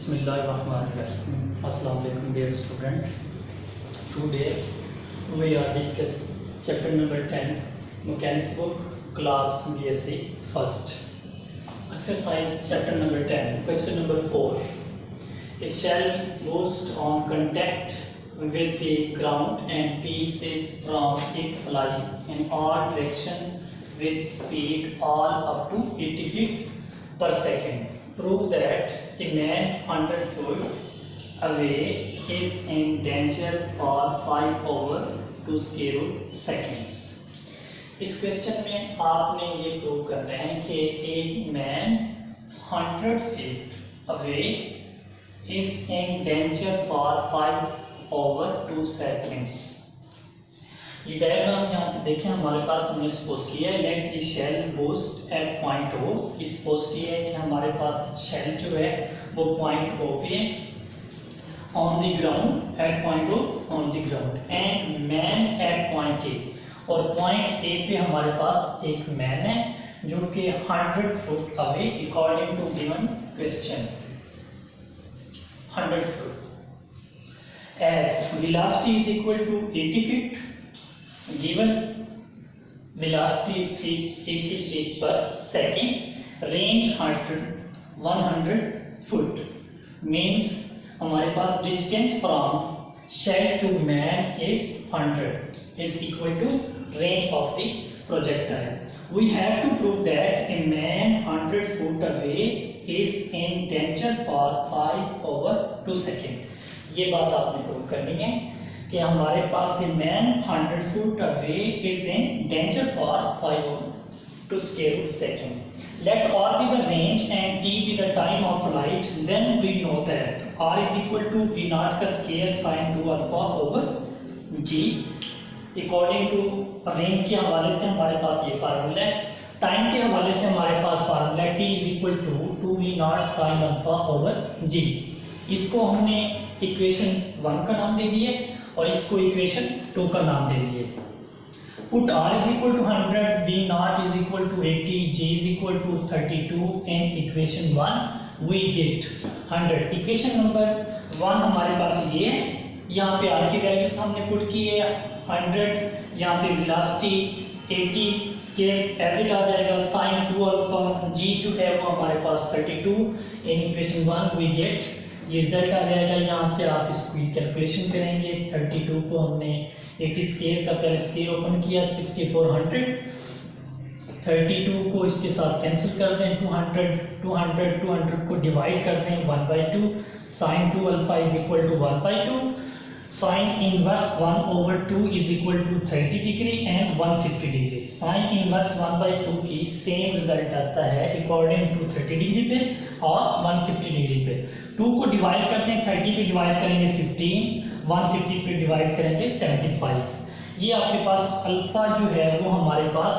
Bismillahirrahmanirrahim. Assalamu alaikum dear student. Today we are discussing chapter number 10 mechanics book class BSc first. Exercise chapter number 10 question number 4. A shell goes on contact with the ground and pieces from it fly in all direction with speed all up to 80 feet per second. Prove that a man 100 foot away is in danger for 5/2 seconds. इस question में आपने ये prove करना है कि एक man 100 feet away is in danger for 5/2 seconds. ये diagram यहाँ पे देखें, हमारे पास हमने सपोज किया है let the shell burst at point O. Suppose किया है कि हमारे पास शेल जो है वो पॉइंट ओ पे on the ground at point O on the ground and man at point A. और पॉइंट ए पे हमारे पास एक मैन है जो कि 100 foot away according to given question 100 foot as velocity is equal to 80 feet. Given velocity 80 feet per second, range 100 foot means हमारे पास distance from shell to man is 100 is equal to range of the projectile. We have to prove that a man 100 foot away is in danger for 5/2 second. ये बात आपने prove करनी है कि हमारे पास a man 100 foot away is in danger for 5/2 second. Let r be the range and t be the time of flight. Then we know that r is equal to v naught का square sin 2 alpha over g. According to range के हवाले से हमारे पास ये formula है, time के हवाले से हमारे पास फार्मूला है t is equal to 2v naught sin alpha over g. इसको हमने इक्वेशन 1 का नाम दे दिया और इसको इक्वेशन 2 का नाम दे दिए. Put r is equal to 100, v naught is equal to 80, g is equal to 32 in equation 1 we get 100. Equation number 1 हमारे पास ये है, यहाँ पे r की वैल्यूज हमने पुट की है 100, यहाँ पे वेलोसिटी 80, स्केल एज इट आ जाएगा sin 2 अल्फा, g जो है वो हमारे पास 32 in equation 1 we get ये रिजल्ट आ जाएगा. यहाँ से आप इसकी कैलकुलेशन करेंगे. 32 को हमने 80 स्केल का पहले स्केल ओपन किया 6400, 32 को इसके साथ कैंसिल कर दें 200 को डिवाइड कर दें 1/2. sin 2 alpha is equal to 1/2. sin inverse 1/2 is equal to 30 degree and 150 degree. sin inverse 1/2 की सेम रिजल्ट आता है अकॉर्डिंग टू 30 डिग्री पे और 150 डिग्री पे. 2 को डिवाइड करते हैं 30 पे डिवाइड करेंगे 15, 150 पे डिवाइड करेंगे 75. ये आपके पास अल्फा जो है वो हमारे पास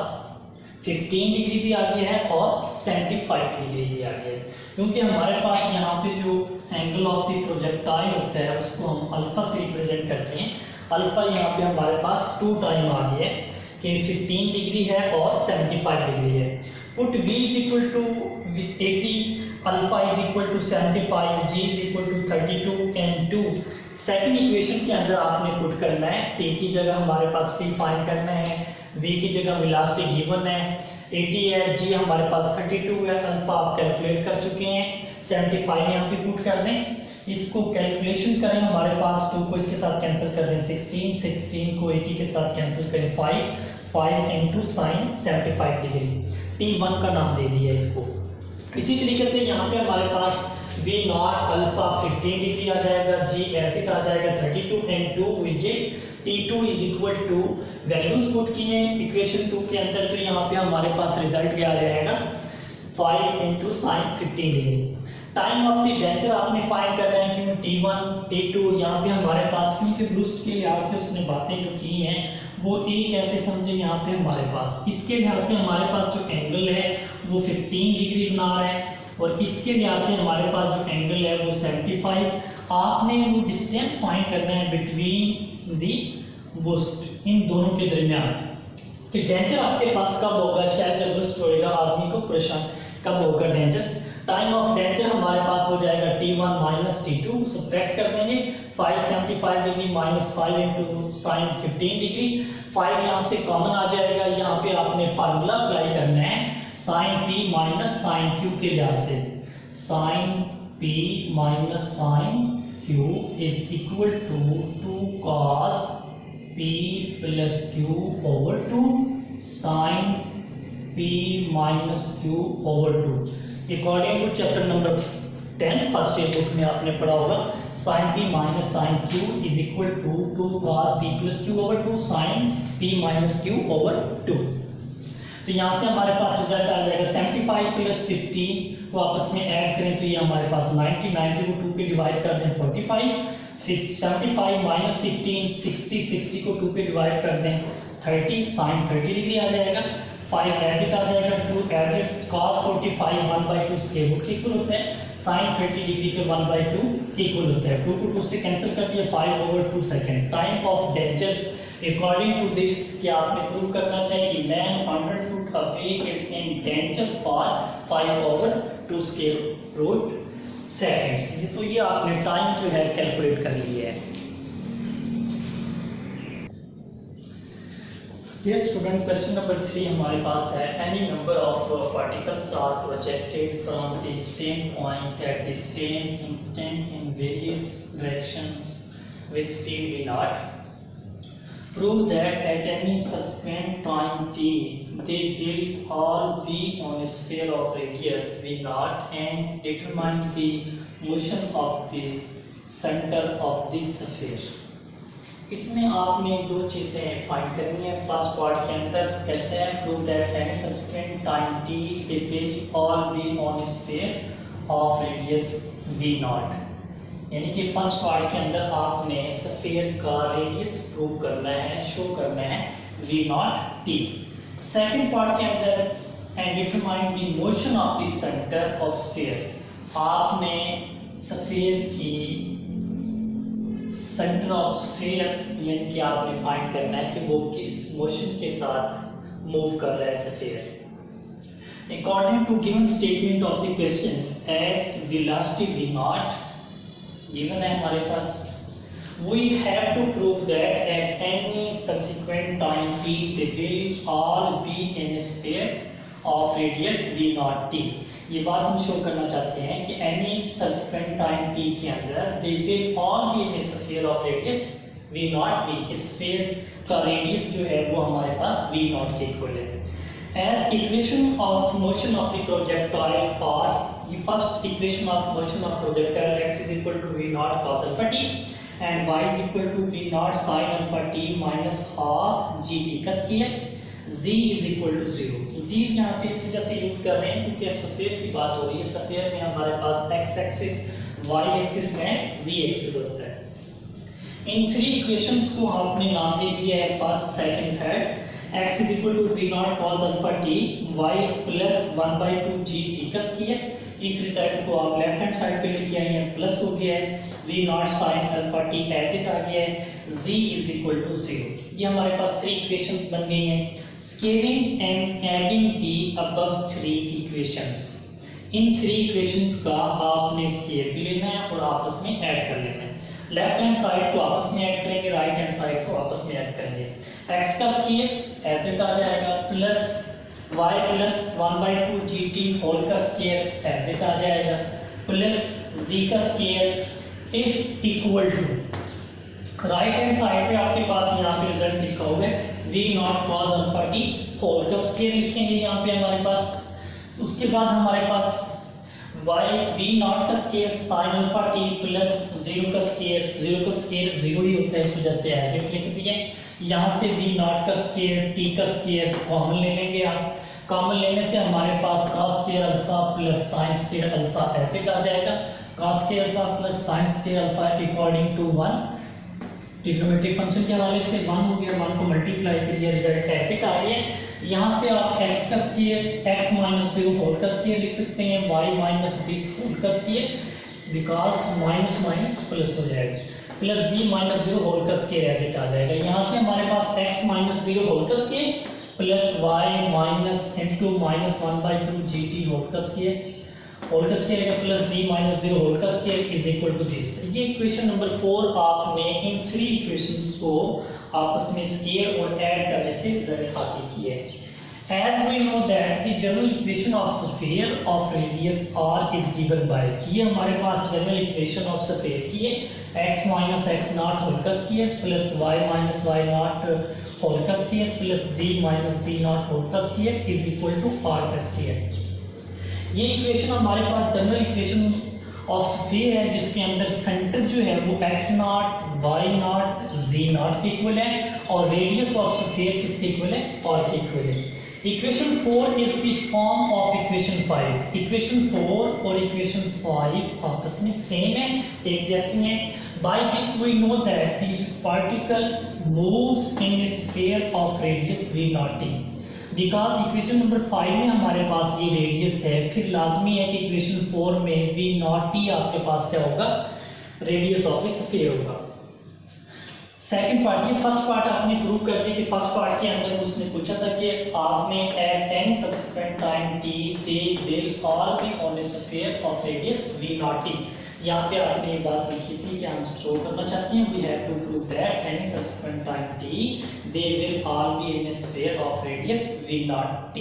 15 डिग्री भी आ गया है और 75 डिग्री भी आ गया है, क्योंकि हमारे पास यहाँ पे जो एंगल ऑफ द प्रोजेक्टाइल होता है उसको हम अल्फा से रिप्रेजेंट करते हैं. अल्फा यहाँ पे हमारे पास 2 टाइम आ गया है कि 15 डिग्री है और 75 डिग्री है. Put v is equal to 80, alpha is equal to 75, g is equal to 32 and 2. Second equation के अंदर आपने पुट करना है t की जगह हमारे पास t फाइंड करना है, v की जगह वेलोसिटी गिवन है 80 है, g हमारे पास 32 है, अल्फा आप कैलकुलेट कर चुके हैं, 75 यहाँ पे पुट कर दें. इसको कैलकुलेशन करें, हमारे पास 2 को इसके साथ कैंसिल कर दें 16 को 80 के साथ कैंसिल करें 5 into sin 75 डिग्री. t1 का नाम दे दिया इसको. इसी तरीके से यहाँ पे हमारे पास v नॉट अल्फा 15 डिग्री आ जाएगा, g एसिड आ जाएगा 32 and 2 we get t2 is equal to values put किए इक्वेशन 2 के अंदर, तो यहाँ पे हमारे पास रिजल्ट क्या आ जाएगा 5 into sin 15 degree. Time of the danger आपने फाइंड करना है क्यों t1 t2 यहाँ पे हमारे पास, क्योंकि ब्रूस्ट के लिहाज से उसने बातें जो की हैं वो एक ऐसे समझे यहाँ पे हमारे पास इसके लिहाज से हमारे पास जो एंगल है वो 15 डिग्री बना रहा है और इसके लिहाज से हमारे पास जो एंगल है वो 75. आपने वो डिस्टेंस फाइंड करना है बिटवीन दी बूस्ट, इन दोनों के दरमियान कि डेंजर आपके पास कब होगा. शायद जब बूस्ट होएगा आदमी को परेशान कब होगा डेंजर. टाइम ऑफ डेंजर हमारे पास हो जाएगा T1 माइनस T2, सब्ट्रैक्ट कर देंगे 575 degree minus 5 into sine 15 degree, 5 यहाँ से कॉमन आ जाएगा। यहाँ पे आपने फार्मूला अप्लाई करना है sine P minus sine Q के लिहाज से, sine P minus sine Q is equal to 2 cos P plus Q over 2 sine P minus Q over 2। According to chapter number 10 first year book में आपने पढ़ा होगा sine P minus sine Q is equal to 2 cos P plus Q over 2 sine P minus Q over 2। तो यहाँ से हमारे पास result आ जाएगा 75 प्लस 15 को आपस में ऐड करें तो ये हमारे पास 90, 90 को 2 पे डिवाइड कर दें 45, 75 माइनस 15 60, 60 को 2 पे डिवाइड कर दें 30, साइन 30 डिग्री आ जाएगा। 5 एज इट आ जाएगा, 2 as it, cos 45 1/2 square root के इक्वल होता है, साइन 30 डिग्री पे 1/2 के इक्वल होता है। 2 को 2 से कैंसिल कर दिया 5 over 2 second. Time of dangers according to this क्या आपने प्रूव करना था, ये man 100 foot away is in danger for 5 over 2 square root seconds. तो ये आपने टाइम जो है कैलकुलेट कर लिया है। Dear student, question number 3 हमारे पास है any number of particles are projected from the same point at the same instant in various directions with speed v naught. Prove that at any subsequent time t they will all be on a sphere of radius v naught and determine the motion of the center of this sphere. इसमें आपने दो चीज़ें find करनी है। First part के अंदर कहते हैं prove that any subsequent time T they will all be on sphere of radius v not, यानी कि फर्स्ट पार्ट के अंदर आपने स्फीयर का रेडियस प्रूव करना है, शो करना है v naught t। Second part के अंदर and determine the motion of the centre of sphere, आपने स्फीयर की सेंटर ऑफ स्फीयर यानी कि आपने फाइंड करना है कि वो किस मोशन के साथ मूव कर रहा है sphere. According to given statement of the question as velocity v naught given है हमारे पास, we have to prove that at any subsequent time t they will all be in a sphere of radius v naught t। ये बात हम show करना चाहते हैं कि any subsequent time t के अंदर they will all be in a sphere of radius v naught v, इस sphere का रेडियस जो है वो हमारे पास v naught के इक्वल है। As equation of motion of the projectile or the first equation of motion of projectile x is equal to v naught cos alpha t and y is equal to v naught sin alpha t minus half gt का square, z is equal to 0। z यहाँ पे इस वजह से use कर रहे हैं क्योंकि स्फीयर की बात हो रही है। स्फीयर में हमारे पास x एक्सिस y एक्सिस में z एक्सिस होता है। इन 3 इक्वेशंस को आपने नाम दे दिया है first, second, third. x is equal to v naught cos alpha t, y plus 1/2 gt का स्क्वायर। इस रिजल्ट को आप लेफ्ट हैंड साइड पे लेके आए हैं, प्लस हो गया है v naught sin alpha t as it आ गया है, z is equal to 0। ये हमारे पास 3 इक्वेशंस बन गई हैं। Scaling and adding the above 3 equations, in 3 equations का आपने स्केल भी लेना है और आपस में ऐड कर लेना है। लेफ्ट हैंड साइड को आपस में ऐड करेंगे, राइट हैंड साइड को आपस में ऐड करेंगे। x का स्केल एज इट आ जाएगा plus y plus 1/2 gt whole का स्केल एज इट आ जाएगा प्लस z का scale is equal to right hand side पे आपके पास यहाँ पे रिजल्ट लिखा हुआ है v naught cos alpha t whole का स्केल लिखेंगे यहाँ पे हमारे पास। उसके बाद हमारे पास y v नॉट का scale sin alpha t plus 0 का स्केल, 0 का स्केल 0 ही होता है इस वजह से एज इट लिख दिया। यहाँ से v नॉट का स्केल t का स्केल कॉमन ले लेंगे आप, कॉमन लेने से हमारे पास cos scale alpha plus sin scale alpha as it आ जाएगा। cos scale alpha plus sin scale alpha according to 1 trigonometric function के हवाले से 1 हो गया, 1 को मल्टीप्लाई करिए रिजल्ट ऐसे का आ गया। यहाँ से आप x का स्केल x माइनस 0 होल का स्केल लिख सकते हैं, y माइनस दिस होल का scale, because minus minus plus हो जाएगा, प्लस z माइनस 0 होल का स्केल एज इट आ जाएगा। यहाँ से हमारे पास x माइनस 0 होल का scale plus y minus into minus 1/2 gt whole का स्केल होल का स्क्वायर आएगा प्लस z माइनस 0 होल का square is equal to this. ये इक्वेशन नंबर 4 आपने इन 3 इक्वेशंस को आपस में स्क्वायर और ऐड करने से रिजल्ट हासिल किया है। As we know that the general equation of sphere of radius r is given by, ये हमारे पास जनरल इक्वेशन ऑफ स्फीयर की है, x minus x naught whole का square plus y minus y naught whole का square plus z minus z naught whole का square is equal to r का square. ये इक्वेशन हमारे पास जनरल इक्वेशन ऑफ स्फीयर है जिसके अंदर सेंटर जो है वो x naught y naught z naught के इक्वल है और रेडियस ऑफ स्फीयर किसके इक्वल है, r के इक्वल है। Equation 4 is the form of equation 5। Equation 4 और इक्वेशन 5 आपस में सेम है, एक जैसी हैं। By this we know that the particles moves in a sphere of radius v naught t। Because equation number 5 में हमारे पास ये रेडियस है, फिर लाजमी है कि इक्वेशन 4 में v नॉट t आपके पास क्या होगा, रेडियस ऑफ ए स्फीयर होगा। सेकंड पार्ट, ये फर्स्ट पार्ट आपने प्रूव कर दिया कि फर्स्ट पार्ट के अंदर उसने पूछा था कि आपने at any subsequent time t they will all be on A sphere of radius v naught t। यहाँ पे आपने ये बात लिखी थी कि हम शो करना चाहते हैं we have to prove that any subsequent time t they will all be in a sphere of radius v naught t।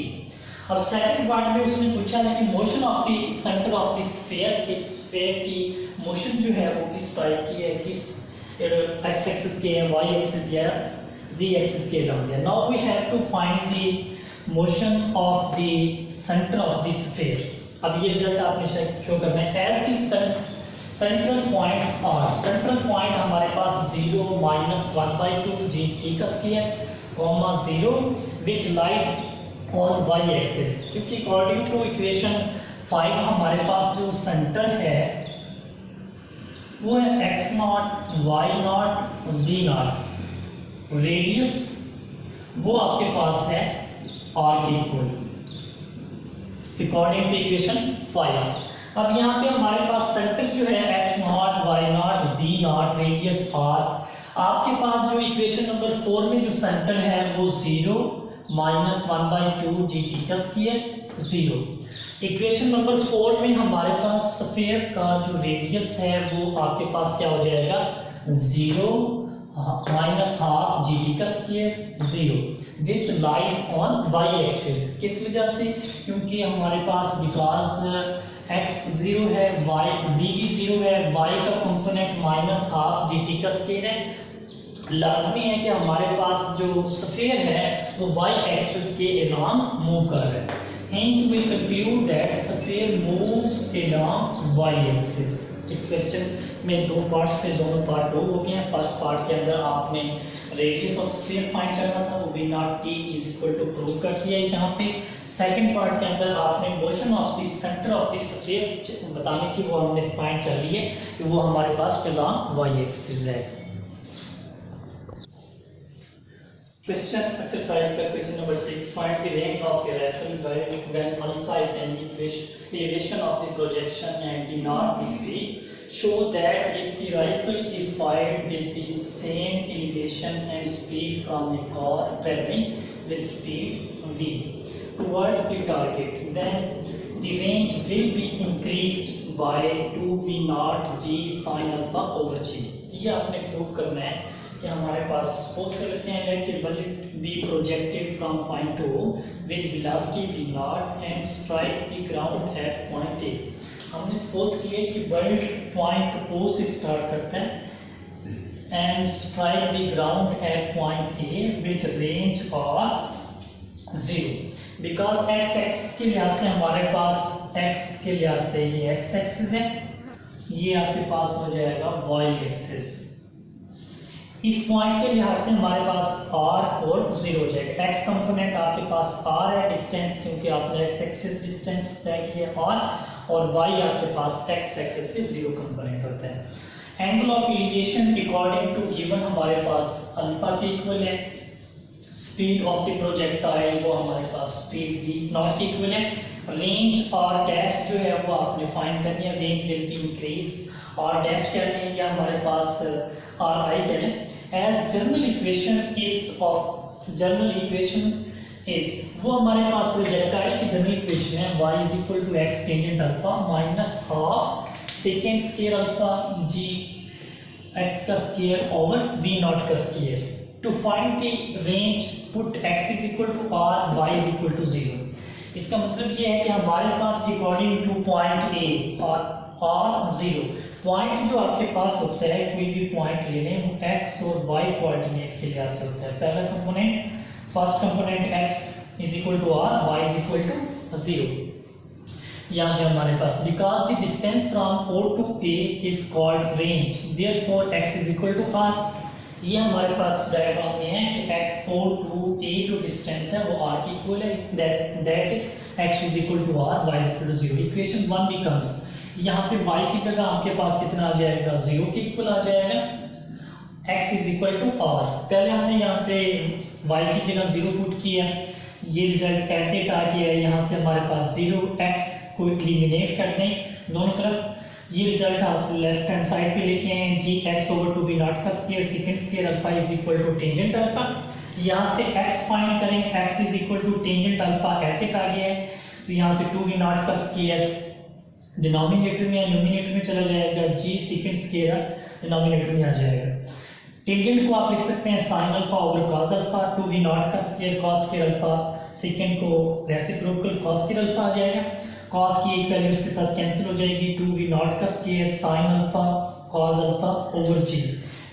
अब सेकंड पार्ट में उसने पूछा है कि motion of the centre of the sphere, कि स्फीयर की motion जो है वो किस टाइप की है, किस x axis के y axis या z axis के अराउंड है। Now we have to find the motion of the centre of the sphere. अब ये रिजल्ट आपने शो करना है। As the central points are, central point हमारे पास 0 माइनस 1/2 gt का square comma 0 which lies on y axis, क्योंकि according to equation 5 हमारे पास जो सेंटर है वो है x naught y naught z naught, radius वो आपके पास है r के इक्वल अकॉर्डिंग टू इक्वेशन 5। अब यहाँ पे हमारे पास सेंटर जो है x naught y naught z naught radius r, आपके पास जो इक्वेशन नंबर 4 में जो सेंटर है वो 0 माइनस 1/2 gt का स्क्वायर 0। इक्वेशन नंबर 4 में हमारे पास स्फीयर का जो रेडियस है वो आपके पास क्या हो जाएगा 0 माइनस हाफ gt का square 0 which lies on y axis. किस वजह से, क्योंकि हमारे पास बिकॉज x 0 है y z भी 0 है, y का कंपोनेंट माइनस हाफ gt का स्क्वायर है, लाजमी है कि हमारे पास जो स्फीयर है वो y एक्सिस के अलोंग मूव कर रहा है। Hence we conclude that sphere moves along y axis। इस क्वेश्चन में दो पार्ट्स से दोनों पार्ट दो हो गए हैं। फर्स्ट पार्ट के अंदर आपने रेडियस ऑफ स्फीयर फाइंड करना था, वो v naught t is equal to prove कर दिया है यहाँ पे। सेकंड पार्ट के अंदर आपने motion of the centre of the sphere बतानी थी, वो हमने फाइंड कर ली है कि वो हमारे पास along y axis है। क्वेश्चन एक्सरसाइज का question number 6, find the range of a rifle when alpha is the elevation of the projection and d naught the speed. Show that if the rifle is fired with the same elevation and speed from a car traveling with speed v towards the target, then the range will be increased by 2v naught v sin alpha over g। ये आपने prove करना है कि हमारे पास suppose कर लेते हैं let a bullet be projected from point O with velocity v naught and strike the ground at point A। हमने सपोज किया कि बुलेट पॉइंट O से स्टार्ट करता है and strike the ground at point A with range of 0। Because x axis के लिहाज से हमारे पास x के लिहाज से ये x एक्सिस है, ये आपके पास हो जाएगा y एक्सिस। इस पॉइंट के लिहाज से हमारे पास r और 0 हो जाएगा। x कंपोनेंट आपके पास r है डिस्टेंस, क्योंकि आपने x एक्सिस डिस्टेंस तय किया r, और y आपके पास x एक्सिस पे 0 कंपोनेंट होता है। Angle of elevation according to given हमारे पास अल्फा के इक्वल है, स्पीड ऑफ द प्रोजेक्टाइल वो हमारे पास स्पीड v नॉट के इक्वल है। रेंज और डैश जो है वो आपने फाइंड करनी है, रेंज विल बी इंक्रीज, और डैश क्या लेंगे हमारे पास r i कह लें। एज जनरल इक्वेशन इस वो हमारे पास प्रोजेक्टाइल की जनरल इक्वेशन है y is equal to x tangent alpha minus half second square alpha g x का स्क्वायर ओवर v नॉट का square. To find the range put x is equal to r y is equal to 0। इसका मतलब ये है कि हमारे पास according to point a और r 0 पॉइंट जो आपके पास होता है, कोई भी पॉइंट ले लें, वो x और y कोऑर्डिनेट के लिहाज से होता है। पहला component first component x is equal to r, y is equal to 0। यहाँ पे हमारे पास because the distance from o to a is called range, therefore x is equal to r। ये हमारे पास डायग्राम में है कि x o टू a जो डिस्टेंस है वो r की इक्वल है, that is x is equal to r, y is equal to 0। Equation 1 becomes, यहाँ पे y की जगह आपके पास कितना आ जाएगा, 0 के इक्वल आ जाएगा, x is equal to r। पहले हमने यहाँ पे y की जगह 0 पुट किया, ये रिजल्ट ऐसे आ गया है, यहाँ से हमारे पास 0x को एलिमिनेट कर दें दोनों तरफ, ये रिजल्ट आप लेफ्ट हैंड साइड पे लेके आए, जी x over to we naught का square second square alpha is equal to tangent alpha. यहाँ से x फाइंड करें, x is equal to tangent alpha ऐसे आ गया है, तो यहाँ से टू वी नॉट का स्क्वायर डिनोमिनेटर में या न्यूमिनेटर में चला जाएगा, जी सेकंड स्क्वायर डिनोमिनेटर में आ जाएगा। टेंजेंट को आप लिख सकते हैं sine alpha over cos alpha, two we naught का square cos square alpha, second को रेसिप्रोकल कॉस स्क्वायर अल्फा आ जाएगा, कॉस की एक वैल्यू इसके साथ कैंसिल हो जाएगी, टू वी नॉट का square sine alpha cos alpha over g.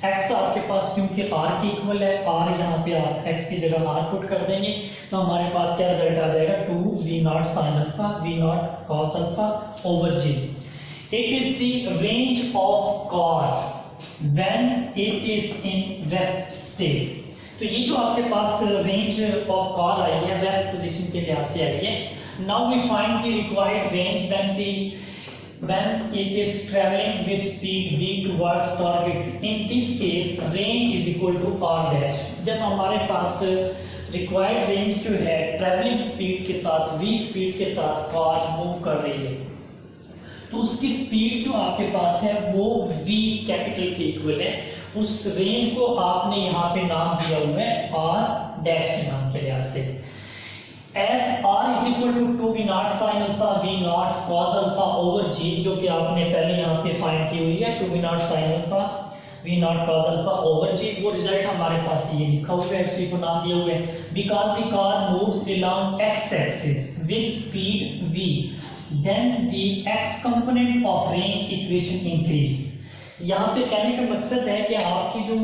x आपके पास क्योंकि r के इक्वल है, r यहाँ पे आप x की जगह r पुट कर देंगे, तो हमारे पास क्या रिजल्ट आ जाएगा, two we naught sine alpha V naught cos alpha over G. It is the range of cord when it is in rest state. तो ये जो आपके पास रेंज ऑफ कॉर्ड आई है रेस्ट पोजीशन के लिहाज से आई है। Now we find the required range when it is traveling with speed v towards target, in this case range is equal to r dash। जब हमारे पास required range जो है traveling speed के साथ v speed के साथ कार मूव कर रही है, तो उसकी स्पीड जो आपके पास है वो v कैपिटल के इक्वल है। उस रेंज को आपने यहाँ पे नाम दिया हुआ है r डैश के नाम के लिहाज से। As r is equal to 2v naught sin alpha v naught cos alpha over g, जो कि आपने पहले यहाँ पे फाइंड की हुई है, 2v naught sin alpha v naught cos alpha over g, वो रिजल्ट हमारे पास ये लिखा हुआ है, उसी को नाम दिया हुआ है। Because the car moves along x axis with speed v, then the x component of range equation increase। यहाँ पे कहने का मकसद है कि आपकी जो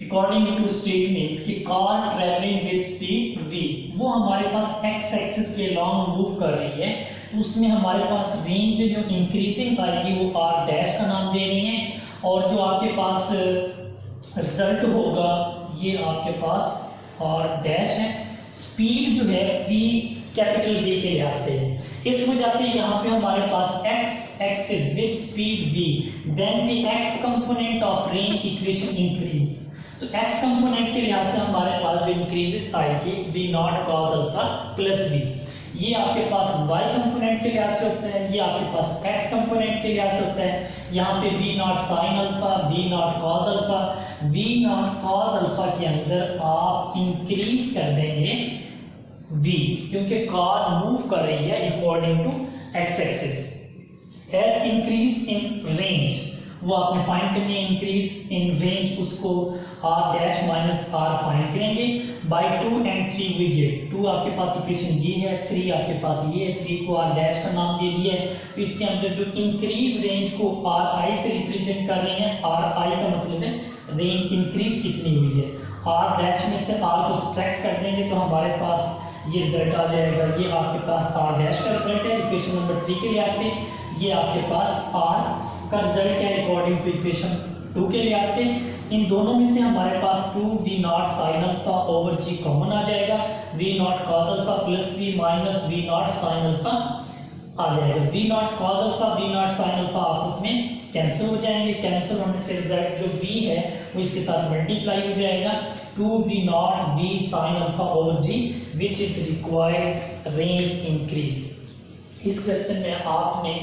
अकॉर्डिंग टू स्टेटमेंट कि car travelling with speed v, वो हमारे पास x एक्सिस के लॉन्ग मूव कर रही है, उसमें हमारे पास रेंज में जो इंक्रीजिंग आएगी वो r डैश का नाम दे रही है, और जो आपके पास रिजल्ट होगा ये आपके पास r डैश है। स्पीड जो है v कैपिटल V के लिहाज से, इस वजह से यहाँ पे हमारे पास x axis with speed v, then the x component of range equation increase. तो x कंपोनेंट के लिहाज से हमारे पास जो इंक्रीजेस आएगी v naught cos alpha plus v, ये आपके पास y कंपोनेंट के लिहाज से होता है, ये आपके पास x कंपोनेंट के लिहाज से होता है। यहाँ पे v naught sine alpha v naught cos alpha, v naught cos alpha के अंदर आप इंक्रीज कर देंगे v, क्योंकि कार मूव कर रही है according to x axis. As increase in range, वो आपने फाइंड करनी है, इंक्रीज इन रेंज उसको r dash minus r find करेंगे बाय 2 and 3 वी गेट। 2 आपके पास इक्वेशन ये है, 3 आपके पास ये है, 3 को r डैश का नाम दे दिया है। तो इसके अंदर जो इंक्रीज रेंज को r i से रिप्रेजेंट कर रहे हैं, r i का मतलब है रेंज इंक्रीज कितनी हुई है, r डैश में से r को सब्ट्रैक्ट कर देंगे तो हमारे पास ये रिजल्ट आ जाएगा, ये आपके पास r डैश का रिजल्ट है इक्वेशन नंबर 3 के लिहाज से, ये आपके पास r का रिजल्ट है अकॉर्डिंग टू इक्वेशन 2 के लिहाज से। इन दोनों में से हमारे पास 2v naught sine alpha over g common आ जाएगा, v naught cos alpha plus v minus v naught sine alpha आ जाएगा। v naught cos alpha v naught sine alpha आपस में कैंसिल हो जाएंगे, कैंसिल होने से रिजल्ट जो v है वो इसके साथ मल्टीप्लाई हो जाएगा, 2v not v sign alpha over g which is required range increase. इस क्वेश्चन में आपने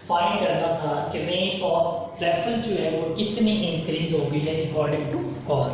फाइंड करना था कि रेंज ऑफ ट्रैवल जो है वो कितनी इंक्रीज हो गई है अकॉर्डिंग टू कॉल।